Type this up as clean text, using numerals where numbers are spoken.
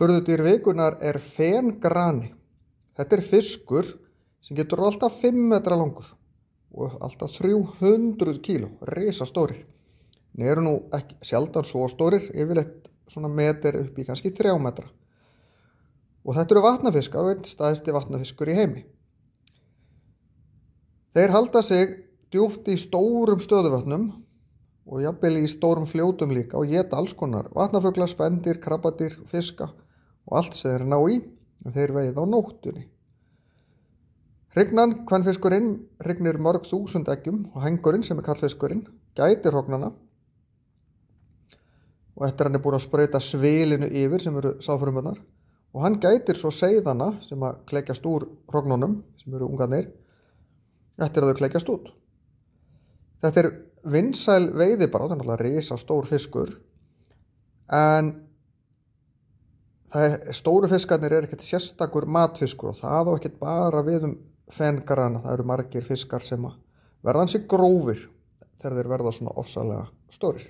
Furðudýr vikunnar fengrani. Þetta fiskur sem getur alltaf 5 metra langur og alltaf 300 kíló, risastórir. Þeir eru nú ekki sjaldan svo stórir, yfirleitt svona meter upp í kannski 3 metra. Og þetta eru vatnafiskar og einn stærsti vatnafiskur í heimi. Þeir halda sig djúpt í stórum stöðuvötnum og jafnvel í stórum fljótum líka og éta alls konar vatnafugla, spendýr, krabbadýr, fiska og allt sem þeir ná í og þeir veiða á nóttunni. Hrygnan, kvenfiskurinn, hrygnir mörg þúsund eggjum og hengurinn sem karlfiskurinn gætir hrognanna og eftir hann búinn að sprauta svilinu yfir sem eru sáðfrumurnar og hann gætir svo seiðana sem að klekjast úr hrognunum sem eru ungarnir eftir að þau klekjast út. Þetta vinsæl veiðibráð, þannig að risastór fiskur, en stóru fiskarnir ekkert sérstakur matfiskur og það á ekkert bara við fengrana. Það eru margir fiskar sem verða ansi grófir þegar þeir verða svona ofsalega stórir.